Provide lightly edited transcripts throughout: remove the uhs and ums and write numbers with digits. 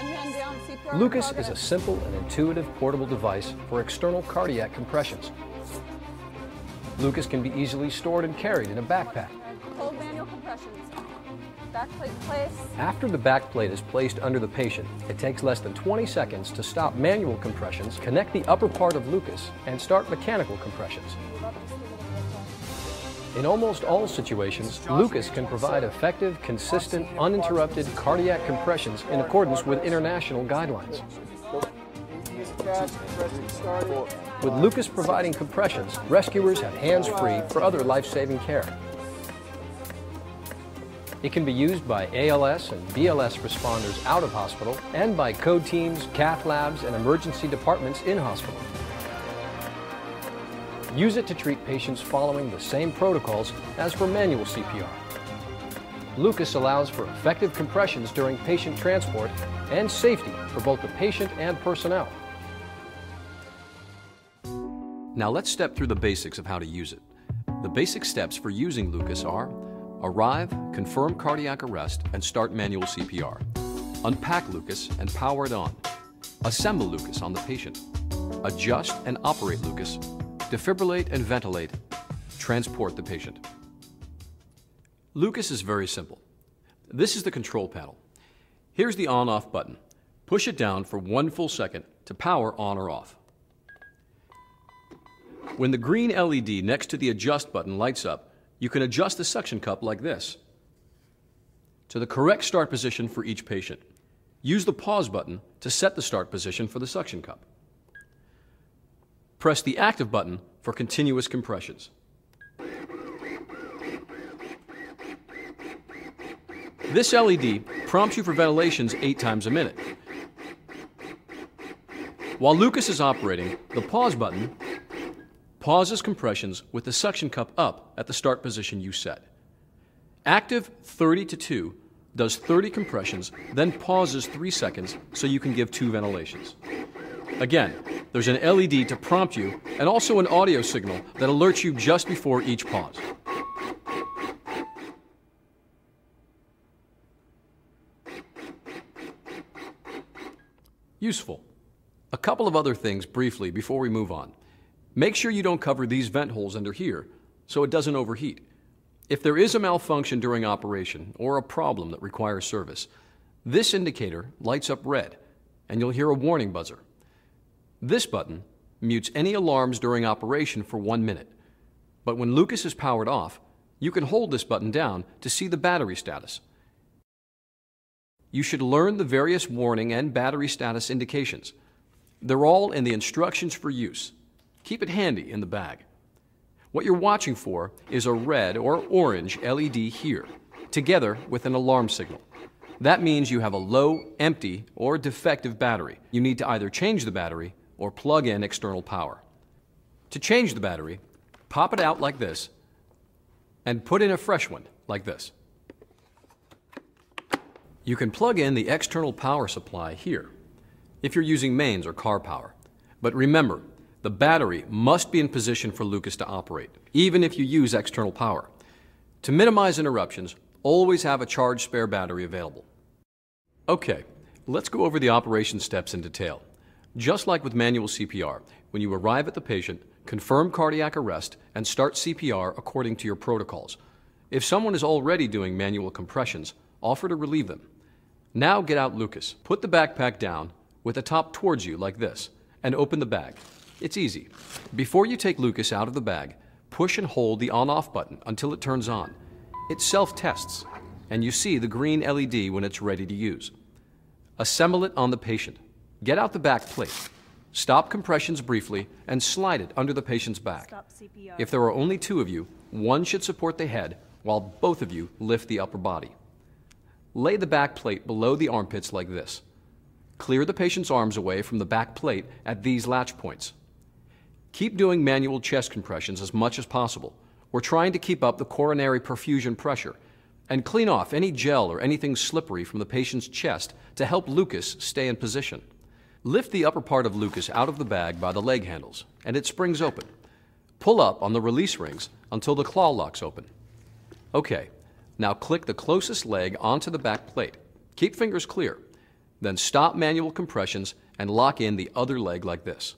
One hand down, CPR. Lucas is a simple and intuitive portable device for external cardiac compressions. Lucas can be easily stored and carried in a backpack. Hold manual compressions. Back plate in place. After the back plate is placed under the patient, it takes less than 20 seconds to stop manual compressions, connect the upper part of Lucas, and start mechanical compressions. In almost all situations, Lucas can provide effective, consistent, uninterrupted cardiac compressions in accordance with international guidelines. With Lucas providing compressions, rescuers have hands-free for other life-saving care. It can be used by ALS and BLS responders out of hospital and by code teams, cath labs, and emergency departments in hospital. Use it to treat patients following the same protocols as for manual CPR. Lucas allows for effective compressions during patient transport and safety for both the patient and personnel. Now let's step through the basics of how to use it. The basic steps for using Lucas are: arrive, confirm cardiac arrest, and start manual CPR. Unpack Lucas and power it on. Assemble Lucas on the patient. Adjust and operate Lucas. Defibrillate and ventilate. Transport the patient. Lucas is very simple. This is the control panel. Here's the on-off button. Push it down for 1 full second to power on or off. When the green LED next to the adjust button lights up, you can adjust the suction cup like this to the correct start position for each patient. Use the pause button to set the start position for the suction cup. Press the active button for continuous compressions. This LED prompts you for ventilations 8 times a minute. While Lucas is operating, the pause button pauses compressions with the suction cup up at the start position you set. Active 30 to 2 does 30 compressions, then pauses 3 seconds so you can give 2 ventilations. Again, there's an LED to prompt you and also an audio signal that alerts you just before each pause. Useful. A couple of other things briefly before we move on. Make sure you don't cover these vent holes under here so it doesn't overheat. If there is a malfunction during operation or a problem that requires service, this indicator lights up red and you'll hear a warning buzzer. This button mutes any alarms during operation for 1 minute. But when Lucas is powered off, you can hold this button down to see the battery status. You should learn the various warning and battery status indications. They're all in the instructions for use. Keep it handy in the bag. What you're watching for is a red or orange LED here, together with an alarm signal. That means you have a low, empty, or defective battery. You need to either change the battery or plug in external power. To change the battery, pop it out like this and put in a fresh one like this. You can plug in the external power supply here if you're using mains or car power. But remember, the battery must be in position for Lucas to operate, even if you use external power. To minimize interruptions, always have a charged spare battery available. Okay, let's go over the operation steps in detail. Just like with manual CPR, when you arrive at the patient, confirm cardiac arrest and start CPR according to your protocols. If someone is already doing manual compressions, offer to relieve them. Now get out Lucas. Put the backpack down with the top towards you like this and open the bag. It's easy. Before you take Lucas out of the bag, push and hold the on-off button until it turns on. It self-tests, and you see the green LED when it's ready to use. Assemble it on the patient. Get out the back plate. Stop compressions briefly and slide it under the patient's back. If there are only 2 of you, one should support the head while both of you lift the upper body. Lay the back plate below the armpits like this. Clear the patient's arms away from the back plate at these latch points. Keep doing manual chest compressions as much as possible. We're trying to keep up the coronary perfusion pressure and clean off any gel or anything slippery from the patient's chest to help Lucas stay in position. Lift the upper part of Lucas out of the bag by the leg handles, and it springs open. Pull up on the release rings until the claw locks open. Okay, now click the closest leg onto the back plate. Keep fingers clear. Then stop manual compressions and lock in the other leg like this.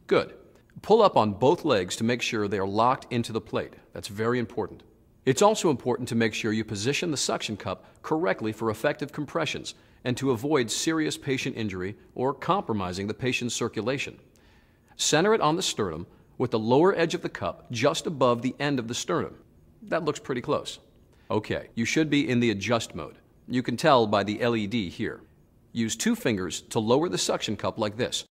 Good. Pull up on both legs to make sure they are locked into the plate. That's very important. It's also important to make sure you position the suction cup correctly for effective compressions and to avoid serious patient injury or compromising the patient's circulation. Center it on the sternum with the lower edge of the cup just above the end of the sternum. That looks pretty close. Okay, you should be in the adjust mode. You can tell by the LED here. Use 2 fingers to lower the suction cup like this.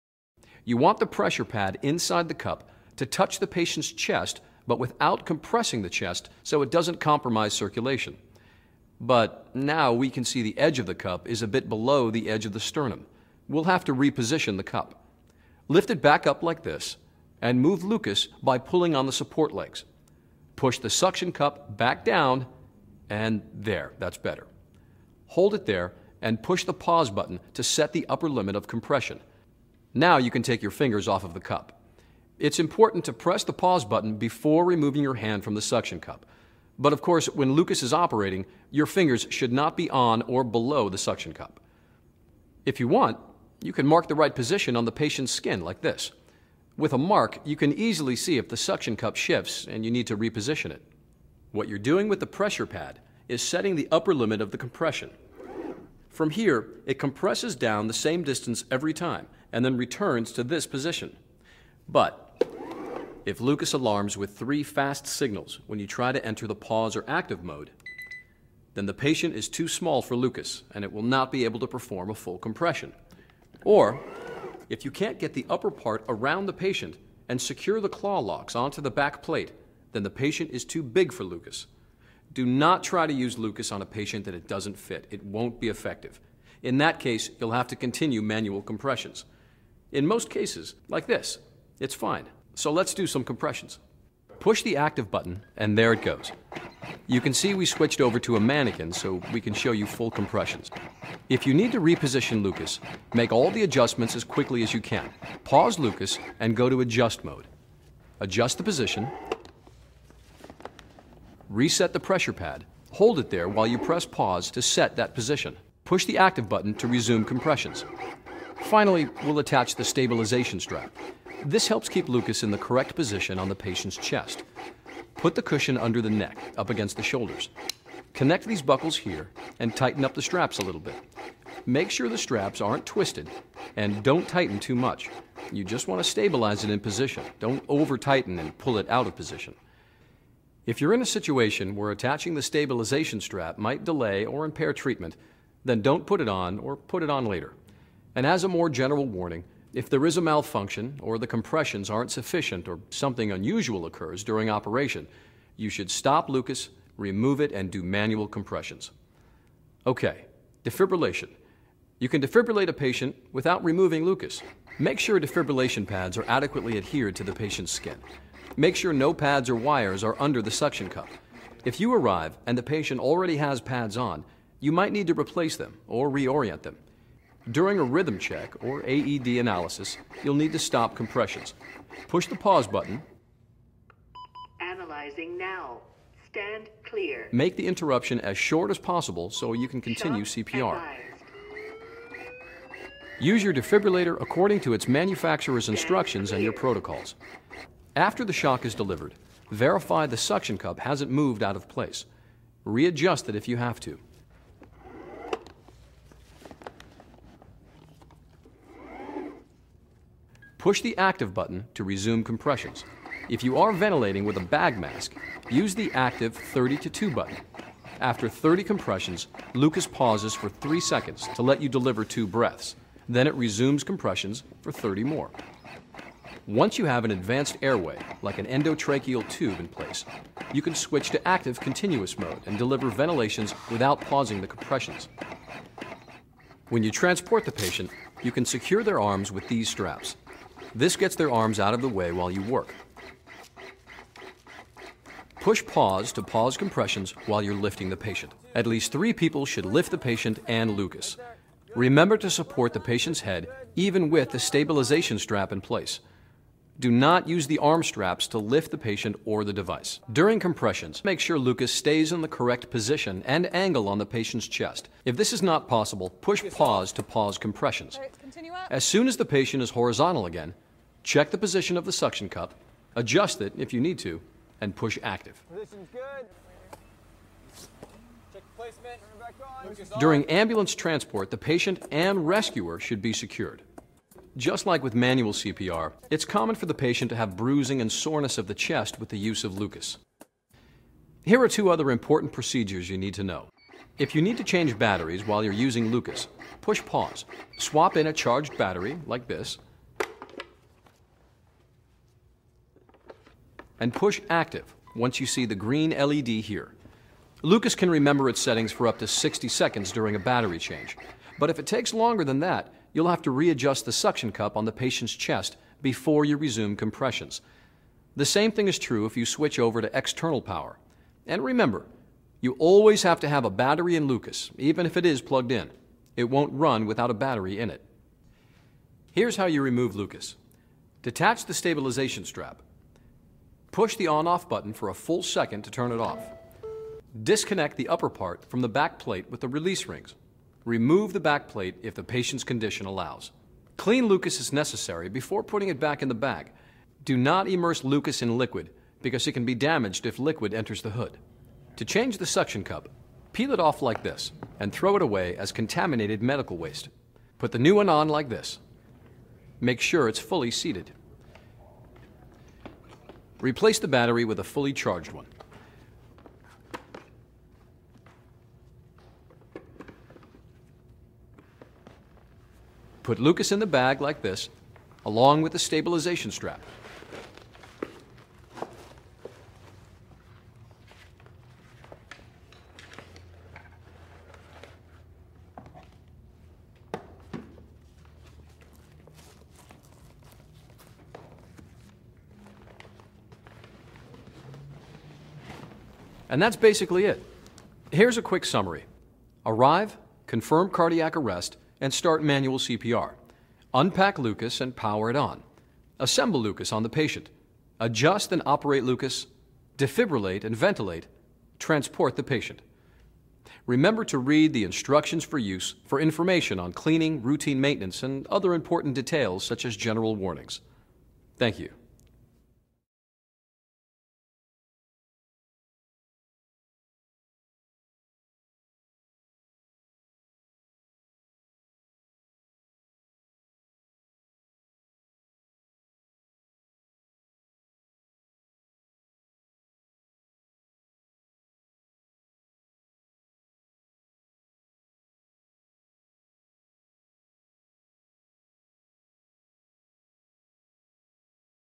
You want the pressure pad inside the cup to touch the patient's chest, but without compressing the chest so it doesn't compromise circulation. But now we can see the edge of the cup is a bit below the edge of the sternum. We'll have to reposition the cup. Lift it back up like this and move Lucas by pulling on the support legs. Push the suction cup back down and there, that's better. Hold it there and push the pause button to set the upper limit of compression. Now you can take your fingers off of the cup. It's important to press the pause button before removing your hand from the suction cup. But of course, when Lucas is operating, your fingers should not be on or below the suction cup. If you want, you can mark the right position on the patient's skin like this. With a mark, you can easily see if the suction cup shifts and you need to reposition it. What you're doing with the pressure pad is setting the upper limit of the compression. From here, it compresses down the same distance every time and then returns to this position. But if Lucas alarms with 3 fast signals when you try to enter the pause or active mode, then the patient is too small for Lucas and it will not be able to perform a full compression. Or, if you can't get the upper part around the patient and secure the claw locks onto the back plate, then the patient is too big for Lucas. Do not try to use Lucas on a patient that it doesn't fit. It won't be effective. In that case, you'll have to continue manual compressions. In most cases, like this, it's fine. So let's do some compressions. Push the active button, and there it goes. You can see we switched over to a mannequin so we can show you full compressions. If you need to reposition Lucas, make all the adjustments as quickly as you can. Pause Lucas and go to adjust mode. Adjust the position. Reset the pressure pad. Hold it there while you press pause to set that position. Push the active button to resume compressions. Finally, we'll attach the stabilization strap. This helps keep Lucas in the correct position on the patient's chest. Put the cushion under the neck, up against the shoulders. Connect these buckles here and tighten up the straps a little bit. Make sure the straps aren't twisted and don't tighten too much. You just want to stabilize it in position. Don't over-tighten and pull it out of position. If you're in a situation where attaching the stabilization strap might delay or impair treatment, then don't put it on or put it on later. And as a more general warning, if there is a malfunction or the compressions aren't sufficient or something unusual occurs during operation, you should stop Lucas, remove it, and do manual compressions. Okay, defibrillation. You can defibrillate a patient without removing Lucas. Make sure defibrillation pads are adequately adhered to the patient's skin. Make sure no pads or wires are under the suction cup. If you arrive and the patient already has pads on, you might need to replace them or reorient them. During a rhythm check or AED analysis, you'll need to stop compressions. Push the pause button. Analyzing now. Stand clear. Make the interruption as short as possible so you can continue CPR. Advised. Use your defibrillator according to its manufacturer's instructions and your protocols. After the shock is delivered, verify the suction cup hasn't moved out of place. Readjust it if you have to. Push the active button to resume compressions. If you are ventilating with a bag mask, use the active 30 to 2 button. After 30 compressions, Lucas pauses for 3 seconds to let you deliver 2 breaths. Then it resumes compressions for 30 more. Once you have an advanced airway, like an endotracheal tube in place, you can switch to active continuous mode and deliver ventilations without pausing the compressions. When you transport the patient, you can secure their arms with these straps. This gets their arms out of the way while you work. Push pause to pause compressions while you're lifting the patient. At least 3 people should lift the patient and Lucas. Remember to support the patient's head even with the stabilization strap in place. Do not use the arm straps to lift the patient or the device. During compressions, make sure Lucas stays in the correct position and angle on the patient's chest. If this is not possible, push pause to pause compressions. All right, continue up. As soon as the patient is horizontal again, check the position of the suction cup, adjust it if you need to, and push active. Position's good. Check placement. Turn back on. Lucas on. During ambulance transport, the patient and rescuer should be secured. Just like with manual CPR, it's common for the patient to have bruising and soreness of the chest with the use of Lucas. Here are 2 other important procedures you need to know. If you need to change batteries while you're using Lucas, push pause. Swap in a charged battery, like this, and push active once you see the green LED here. Lucas can remember its settings for up to 60 seconds during a battery change, but if it takes longer than that, you'll have to readjust the suction cup on the patient's chest before you resume compressions. The same thing is true if you switch over to external power. And remember, you always have to have a battery in Lucas, even if it is plugged in. It won't run without a battery in it. Here's how you remove Lucas. Detach the stabilization strap. Push the on-off button for a full second to turn it off. Disconnect the upper part from the back plate with the release rings. Remove the back plate if the patient's condition allows. Clean Lucas as necessary before putting it back in the bag. Do not immerse Lucas in liquid because it can be damaged if liquid enters the hood. To change the suction cup, peel it off like this and throw it away as contaminated medical waste. Put the new one on like this. Make sure it's fully seated. Replace the battery with a fully charged one. Put Lucas in the bag like this, along with the stabilization strap. And that's basically it. Here's a quick summary. Arrive, confirm cardiac arrest, and start manual CPR. Unpack Lucas and power it on. Assemble Lucas on the patient. Adjust and operate Lucas. Defibrillate and ventilate. Transport the patient. Remember to read the instructions for use for information on cleaning, routine maintenance, and other important details such as general warnings. Thank you.